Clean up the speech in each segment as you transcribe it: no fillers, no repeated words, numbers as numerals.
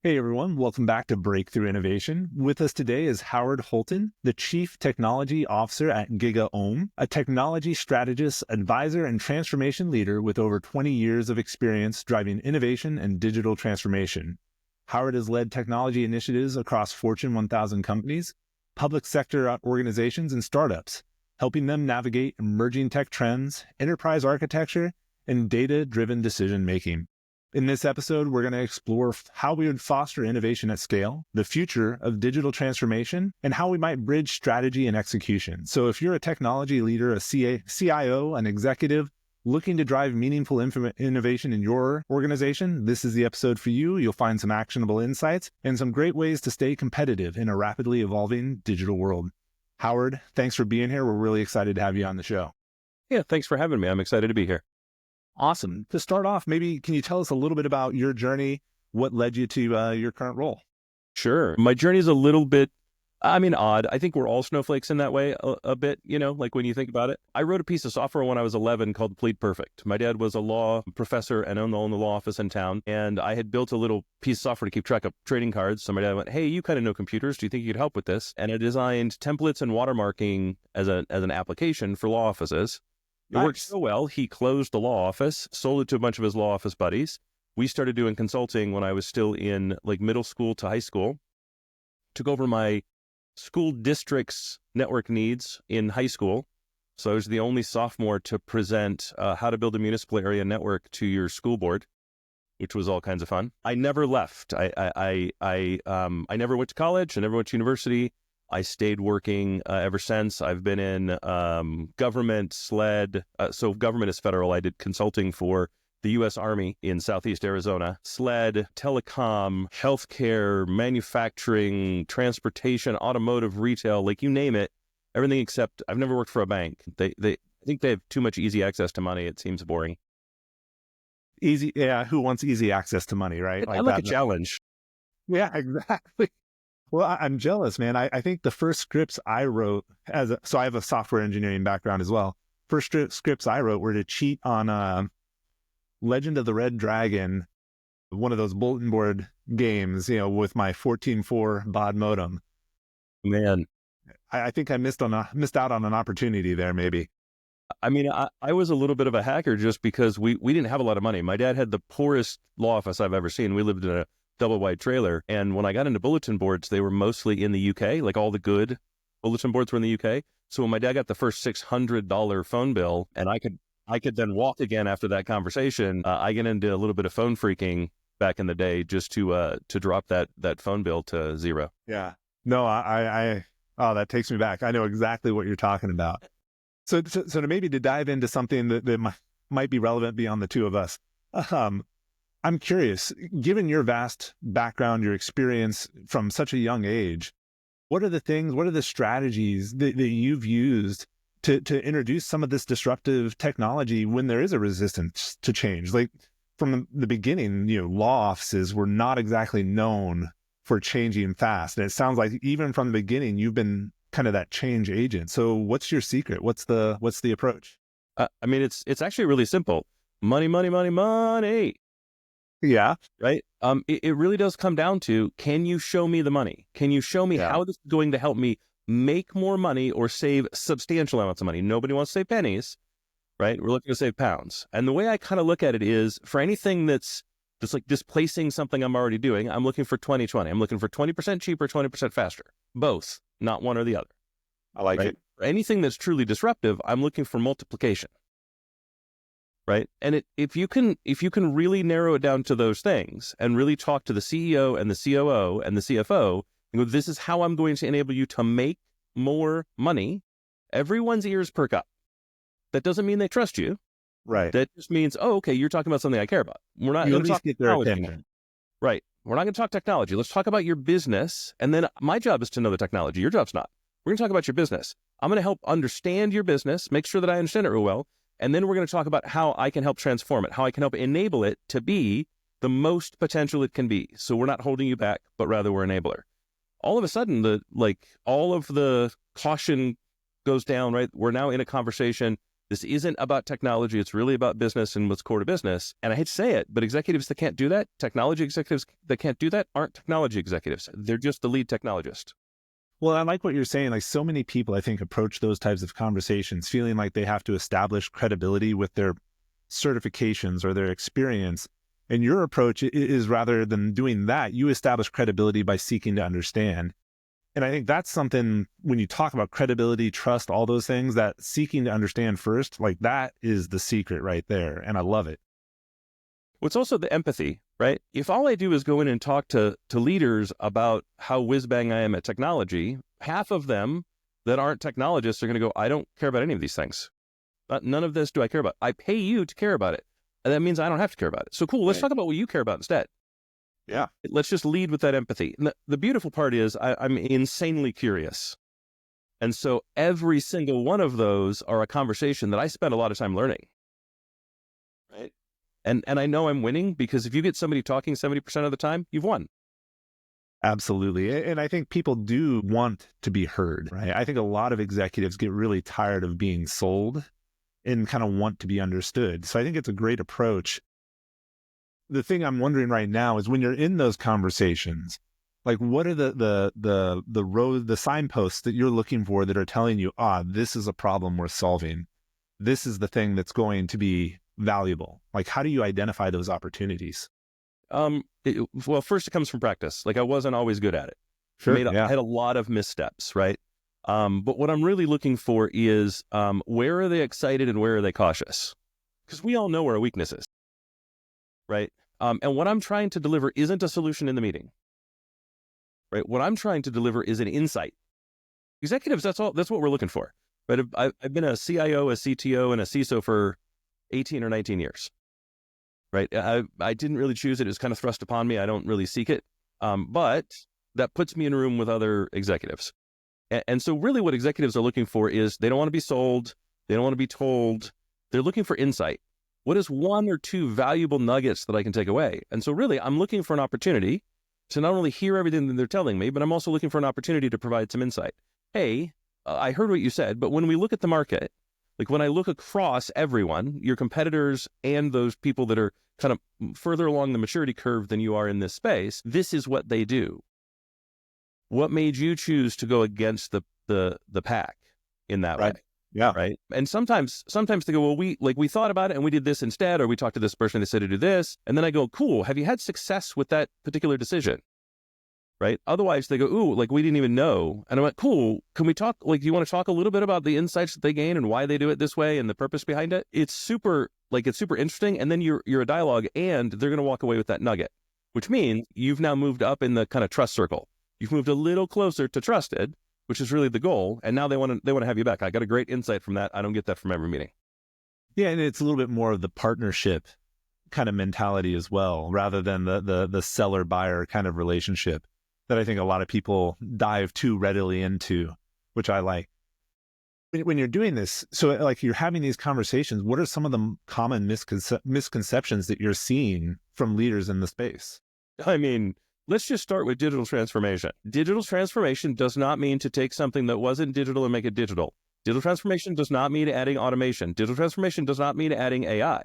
Hey everyone, welcome back to Breakthrough Innovation. With us today is Howard Holton, the Chief Technology Officer at GigaOM, a technology strategist, advisor, and transformation leader with over 20 years of experience driving innovation and digital transformation. Howard has led technology initiatives across Fortune 1000 companies, public sector organizations, and startups, helping them navigate emerging tech trends, enterprise architecture, and data-driven decision-making. In this episode, we're going to explore how we would foster innovation at scale, the future of digital transformation, and how we might bridge strategy and execution. So if you're a technology leader, a CIO, an executive looking to drive meaningful innovation in your organization, this is the episode for you. You'll find some actionable insights and some great ways to stay competitive in a rapidly evolving digital world. Howard, thanks for being here. We're really excited to have you on the show. Yeah, thanks for having me. I'm excited to be here. Awesome. To start off, maybe can you tell us a little bit about your journey? What led you to your current role? Sure. My journey is a little bit, odd. I think we're all snowflakes in that way a bit, like when you think about it. I wrote a piece of software when I was 11 called Plead Perfect. My dad was a law professor and owned the law office in town. And I had built a little piece of software to keep track of trading cards. So my dad went, hey, you kind of know computers. Do you think you could help with this? And I designed templates and watermarking as an application for law offices. It worked so well, he closed the law office, sold it to a bunch of his law office buddies. We started doing consulting when I was still in like middle school to high school. Took over my school district's network needs in high school. So I was the only sophomore to present how to build a municipal area network to your school board, which was all kinds of fun. I never left. I never went to college. I never went to university. I stayed working ever since. I've been in government, SLED. So government is federal. I did consulting for the U.S. Army in Southeast Arizona. SLED, telecom, healthcare, manufacturing, transportation, automotive, retail, like you name it. Everything except I've never worked for a bank. I think they have too much easy access to money. It seems boring. Easy, yeah. Who wants easy access to money, right? I like a challenge. Yeah, exactly. Well, I'm jealous, man. I think the first scripts I wrote so I have a software engineering background as well. First scripts I wrote were to cheat on Legend of the Red Dragon, one of those bulletin board games, with my 14.4 baud modem. Man, I think I missed out on an opportunity there, maybe. I was a little bit of a hacker just because we didn't have a lot of money. My dad had the poorest law office I've ever seen. We lived in a double wide trailer. And when I got into bulletin boards, they were mostly in the UK, like all the good bulletin boards were in the UK. So when my dad got the first $600 phone bill and I could then walk again after that conversation, I get into a little bit of phone freaking back in the day just to drop that phone bill to zero. Yeah. No, oh, that takes me back. I know exactly what you're talking about. So to maybe to dive into something that might be relevant beyond the two of us, I'm curious, given your vast background, your experience from such a young age, what are the strategies that you've used to introduce some of this disruptive technology when there is a resistance to change? Like from the beginning, law offices were not exactly known for changing fast. And it sounds like even from the beginning, you've been kind of that change agent. So what's your secret? What's the approach? It's actually really simple. Money, money, money, money. Yeah. Right. It really does come down to, can you show me the money? Can you show me how this is going to help me make more money or save substantial amounts of money? Nobody wants to save pennies, right? We're looking to save pounds. And the way I kind of look at it is for anything that's like displacing something I'm already doing, I'm looking for 20-20. I'm looking for 20% cheaper, 20% faster, both, not one or the other. I like it. For anything that's truly disruptive, I'm looking for multiplication. Right. And if you can really narrow it down to those things and really talk to the CEO and the COO and the CFO, and go, this is how I'm going to enable you to make more money, everyone's ears perk up. That doesn't mean they trust you. Right. That just means, oh, okay, you're talking about something I care about. We're not going to talk technology. Right. We're not going to talk technology. Let's talk about your business. And then my job is to know the technology. Your job's not. We're going to talk about your business. I'm going to help understand your business, make sure that I understand it real well. And then we're going to talk about how I can help transform it, how I can help enable it to be the most potential it can be. So we're not holding you back, but rather we're an enabler. All of a sudden, all of the caution goes down, right? We're now in a conversation. This isn't about technology. It's really about business and what's core to business. And I hate to say it, but executives that can't do that, technology executives that can't do that aren't technology executives. They're just the lead technologist. Well, I like what you're saying. Like so many people, I think, approach those types of conversations feeling like they have to establish credibility with their certifications or their experience. And your approach is rather than doing that, you establish credibility by seeking to understand. And I think that's something when you talk about credibility, trust, all those things, that seeking to understand first, like that is the secret right there. And I love it. What's also the empathy, right? If all I do is go in and talk to leaders about how whiz-bang I am at technology, half of them that aren't technologists are going to go, I don't care about any of these things. None of this do I care about. I pay you to care about it. And that means I don't have to care about it. So cool, let's talk about what you care about instead. Yeah. Let's just lead with that empathy. And the beautiful part is I'm insanely curious. And so every single one of those are a conversation that I spend a lot of time learning. Right? And I know I'm winning because if you get somebody talking 70% of the time, you've won. Absolutely. And I think people do want to be heard, right? I think a lot of executives get really tired of being sold and kind of want to be understood. So I think it's a great approach. The thing I'm wondering right now is when you're in those conversations, like what are the signposts that you're looking for that are telling you, this is a problem worth solving. This is the thing that's going to be valuable. Like, how do you identify those opportunities? Well, first it comes from practice. Like I wasn't always good at it. Sure. I had a lot of missteps, right? But what I'm really looking for is where are they excited and where are they cautious? Because we all know where our weakness is, right? And what I'm trying to deliver isn't a solution in the meeting, right? What I'm trying to deliver is an insight. Executives, that's what we're looking for, right? I've been a CIO, a CTO, and a CISO for 18 or 19 years, right? I didn't really choose it. It was kind of thrust upon me. I don't really seek it. But that puts me in a room with other executives. And so really what executives are looking for is they don't want to be sold. They don't want to be told. They're looking for insight. What is one or two valuable nuggets that I can take away? And so really I'm looking for an opportunity to not only hear everything that they're telling me, but I'm also looking for an opportunity to provide some insight. Hey, I heard what you said, but when we look at the market, like when I look across everyone, your competitors and those people that are kind of further along the maturity curve than you are in this space, this is what they do. What made you choose to go against the pack in that way? Yeah. Right. And sometimes they go, well, we thought about it and we did this instead, or we talked to this person, they said to do this. And then I go, cool. Have you had success with that particular decision? Right. Otherwise they go, ooh, like we didn't even know. And I went, cool. Can we talk? Like, do you want to talk a little bit about the insights that they gain and why they do it this way and the purpose behind it? It's super interesting. And then you're a dialogue and they're going to walk away with that nugget, which means you've now moved up in the kind of trust circle. You've moved a little closer to trusted, which is really the goal. And now they want to have you back. I got a great insight from that. I don't get that from every meeting. Yeah. And it's a little bit more of the partnership kind of mentality as well, rather than the seller buyer kind of relationship that I think a lot of people dive too readily into, which I like. When you're doing this, so like you're having these conversations, what are some of the common misconceptions that you're seeing from leaders in the space? I mean, let's just start with digital transformation. Digital transformation does not mean to take something that wasn't digital and make it digital. Digital transformation does not mean adding automation. Digital transformation does not mean adding AI.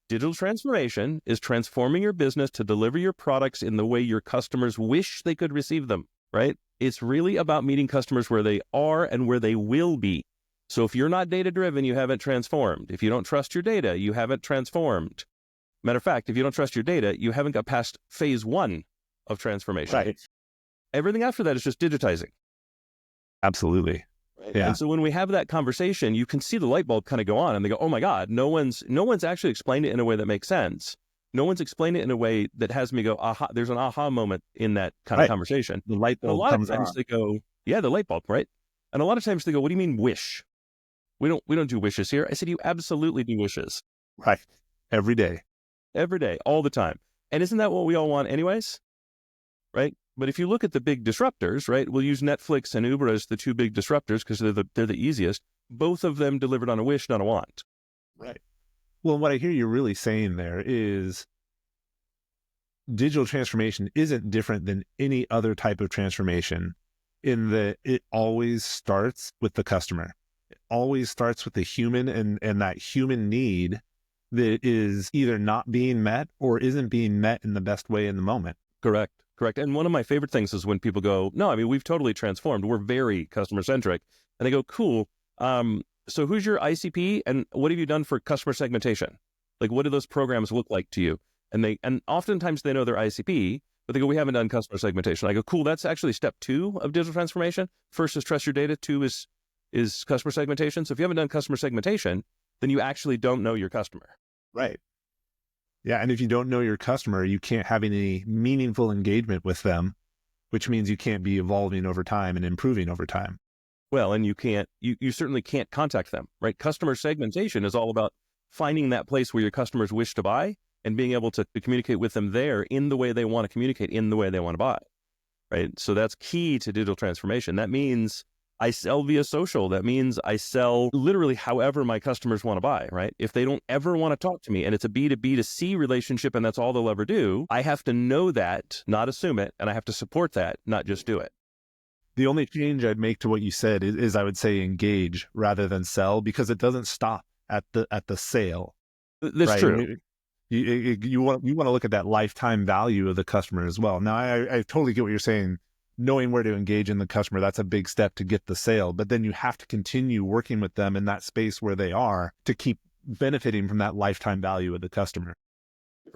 Digital transformation is transforming your business to deliver your products in the way your customers wish they could receive them, right? It's really about meeting customers where they are and where they will be. So if you're not data-driven, you haven't transformed. If you don't trust your data, you haven't transformed. Matter of fact, if you don't trust your data, you haven't got past phase 1 of transformation. Right. Everything after that is just digitizing. Absolutely. Right? Yeah. And so when we have that conversation, you can see the light bulb kind of go on and they go, oh my God, no one's actually explained it in a way that makes sense. No one's explained it in a way that has me go, aha, there's an aha moment in that kind of conversation. The light bulb and a lot comes of times on. they go, yeah, the light bulb, right? And a lot of times they go, what do you mean wish? We don't do wishes here. I said, you absolutely do wishes. Right. Every day, all the time. And isn't that what we all want anyways? Right? But if you look at the big disruptors, right, we'll use Netflix and Uber as the two big disruptors because they're the easiest. Both of them delivered on a wish, not a want. Right. Well, what I hear you really saying there is digital transformation isn't different than any other type of transformation in that it always starts with the customer. always starts with the human and that human need that is either not being met or isn't being met in the best way in the moment. Correct. Correct. And one of my favorite things is when people go, no, I mean, we've totally transformed. We're very customer centric. And they go, cool. So who's your ICP and what have you done for customer segmentation? Like, what do those programs look like to you? And oftentimes they know their ICP, but they go, we haven't done customer segmentation. I go, cool. That's actually step 2 of digital transformation. First is trust your data. 2 is customer segmentation. So if you haven't done customer segmentation, then you actually don't know your customer. Right. Yeah. And if you don't know your customer, you can't have any meaningful engagement with them, which means you can't be evolving over time and improving over time. Well, and you certainly can't contact them, right? Customer segmentation is all about finding that place where your customers wish to buy and being able to communicate with them there in the way they want to communicate, in the way they want to buy, right? So that's key to digital transformation. That means I sell via social. That means I sell literally however my customers want to buy, right? If they don't ever want to talk to me and it's a B2B2C relationship and that's all they'll ever do, I have to know that, not assume it, and I have to support that, not just do it. The only change I'd make to what you said is I would say engage rather than sell, because it doesn't stop at the sale. That's right? true. You want to look at that lifetime value of the customer as well. Now, I totally get what you're saying. Knowing where to engage in the customer, that's a big step to get the sale. But then you have to continue working with them in that space where they are to keep benefiting from that lifetime value of the customer.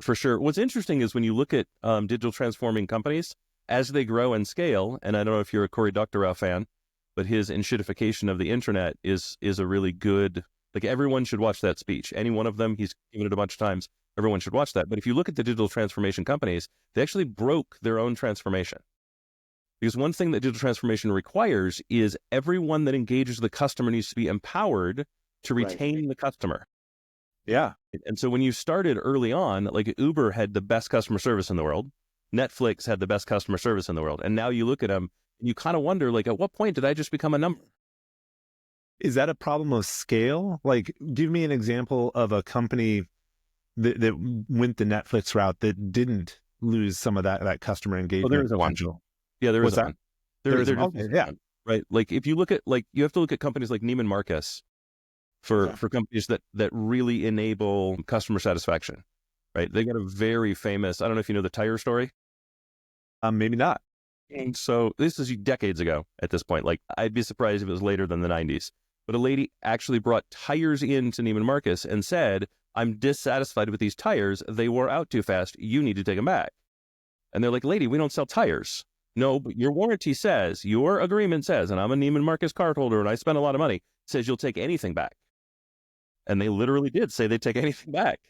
For sure. What's interesting is when you look at digital transforming companies, as they grow and scale, and I don't know if you're a Cory Doctorow fan, but his enshittification of the internet is a really good, like everyone should watch that speech. Any one of them, he's given it a bunch of times. Everyone should watch that. But if you look at the digital transformation companies, they actually broke their own transformation. Because one thing that digital transformation requires is everyone that engages the customer needs to be empowered to retain the customer. Yeah. And so when you started early on, like Uber had the best customer service in the world. Netflix had the best customer service in the world. And now you look at them and you kind of wonder, like, at what point did I just become a number? Is that a problem of scale? Like, give me an example of a company that went the Netflix route that didn't lose some of that customer engagement. Well, there is a one. Yeah, there is one. There is one. Yeah. Right. Like if you look at, like, you have to look at companies like Neiman Marcus for companies that really enable customer satisfaction. Right. They got a very famous, I don't know if you know the tire story. Maybe not. And so this is decades ago at this point. Like, I'd be surprised if it was later than the 90s. But a lady actually brought tires into Neiman Marcus and said, I'm dissatisfied with these tires. They wore out too fast. You need to take them back. And they're like, lady, we don't sell tires. No, but your warranty says, your agreement says, and I'm a Neiman Marcus cardholder and I spend a lot of money, says you'll take anything back. And they literally did say they'd take anything back.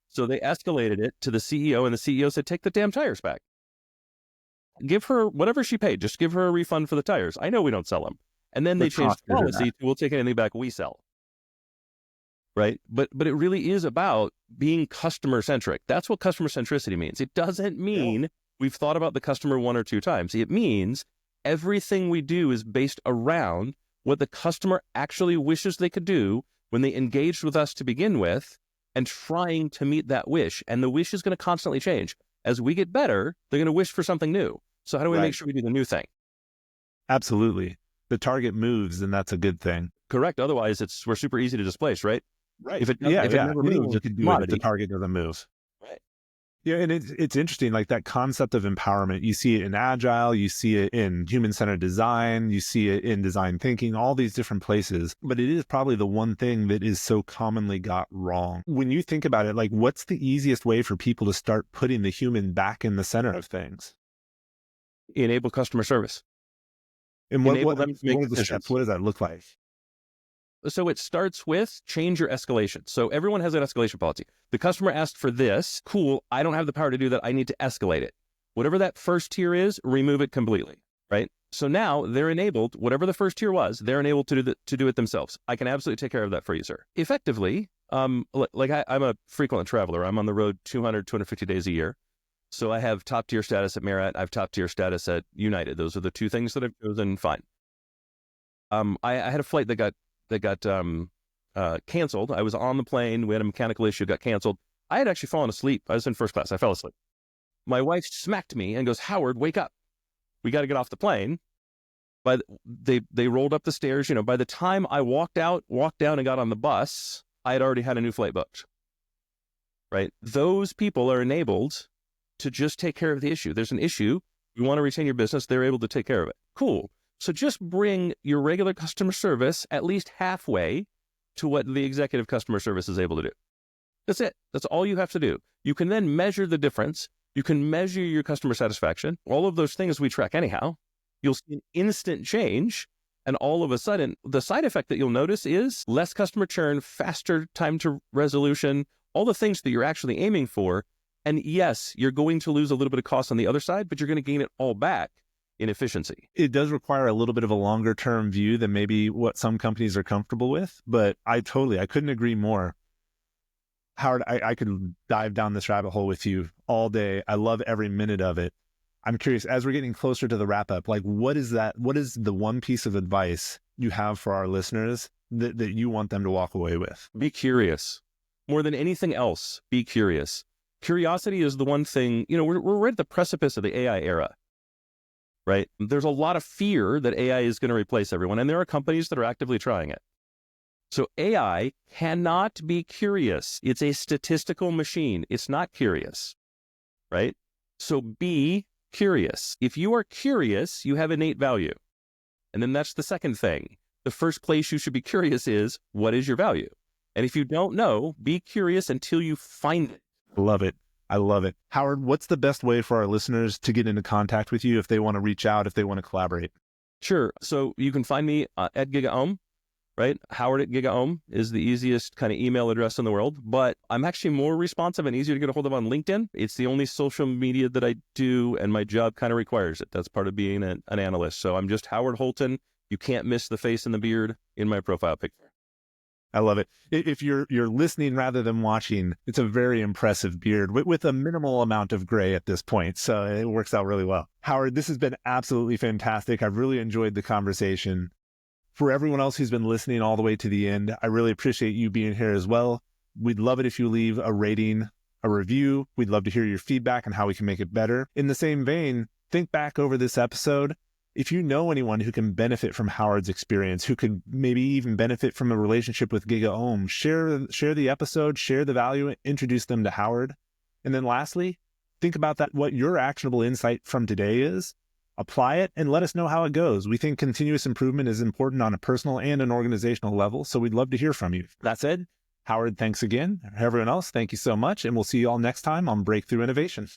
So they escalated it to the CEO, and the CEO said, take the damn tires back. Give her whatever she paid. Just give her a refund for the tires. I know we don't sell them. And then they changed the policy to, we'll take anything back we sell. Right? But it really is about being customer centric. That's what customer centricity means. It doesn't mean we've thought about the customer 1 or 2 times. It means everything we do is based around what the customer actually wishes they could do when they engaged with us to begin with, and trying to meet that wish. And the wish is going to constantly change. As we get better, they're going to wish for something new. So how do we make sure we do the new thing? Absolutely. The target moves, and that's a good thing. Correct. Otherwise, we're super easy to displace, right? Right. If it never moves, it can do it if the target doesn't move. Right. Yeah, and it's interesting, like that concept of empowerment. You see it in Agile, you see it in human-centered design, you see it in design thinking, all these different places. But it is probably the one thing that is so commonly got wrong. When you think about it, like, what's the easiest way for people to start putting the human back in the center of things? Enable customer service. And what are the steps? What does that look like? So it starts with change your escalation. So everyone has an escalation policy. The customer asked for this. Cool. I don't have the power to do that. I need to escalate it. Whatever that first tier is, remove it completely. Right. So now they're enabled, whatever the first tier was, they're enabled to do it themselves. I can absolutely take care of that for you, sir. Effectively, I'm a frequent traveler. I'm on the road 200, 250 days a year. So I have top tier status at Marriott. I have top tier status at United. Those are the 2 things that I've chosen. Fine. I had a flight that got canceled. I was on the plane. We had a mechanical issue, got canceled. I had actually fallen asleep. I was in first class. I fell asleep. My wife smacked me and goes, Howard, wake up. We got to get off the plane. They rolled up the stairs. By the time I walked down and got on the bus, I had already had a new flight booked. Right? Those people are enabled to just take care of the issue. There's an issue. You want to retain your business. They're able to take care of it. Cool. So just bring your regular customer service at least halfway to what the executive customer service is able to do. That's it. That's all you have to do. You can then measure the difference. You can measure your customer satisfaction. All of those things we track anyhow. You'll see an instant change. And all of a sudden, the side effect that you'll notice is less customer churn, faster time to resolution, all the things that you're actually aiming for. And yes, you're going to lose a little bit of cost on the other side, but you're going to gain it all back in efficiency. It does require a little bit of a longer term view than maybe what some companies are comfortable with, but I couldn't agree more. Howard, I could dive down this rabbit hole with you all day. I love every minute of it. I'm curious, as we're getting closer to the wrap up, like what is the one piece of advice you have for our listeners that you want them to walk away with? Be curious. More than anything else, be curious. Curiosity is the one thing, we're right at the precipice of the AI era, right? There's a lot of fear that AI is going to replace everyone, and there are companies that are actively trying it. So AI cannot be curious. It's a statistical machine. It's not curious, right? So be curious. If you are curious, you have innate value. And then that's the second thing. The first place you should be curious is, what is your value? And if you don't know, be curious until you find it. Love it. I love it. Howard, what's the best way for our listeners to get into contact with you if they want to reach out, if they want to collaborate? Sure. So you can find me at GigaOM, right? Howard at GigaOM is the easiest kind of email address in the world, but I'm actually more responsive and easier to get a hold of on LinkedIn. It's the only social media that I do, and my job kind of requires it. That's part of being an analyst. So I'm just Howard Holton. You can't miss the face and the beard in my profile picture. I love it. If you're listening rather than watching, it's a very impressive beard with a minimal amount of gray at this point. So it works out really well. Howard, this has been absolutely fantastic. I've really enjoyed the conversation. For everyone else who's been listening all the way to the end, I really appreciate you being here as well. We'd love it if you leave a rating, a review. We'd love to hear your feedback on how we can make it better. In the same vein, think back over this episode. If you know anyone who can benefit from Howard's experience, who could maybe even benefit from a relationship with GigaOM, share the episode, share the value, introduce them to Howard. And then lastly, think about what your actionable insight from today is. Apply it and let us know how it goes. We think continuous improvement is important on a personal and an organizational level, so we'd love to hear from you. That said, Howard, thanks again. Everyone else, thank you so much, and we'll see you all next time on Breakthrough Innovation.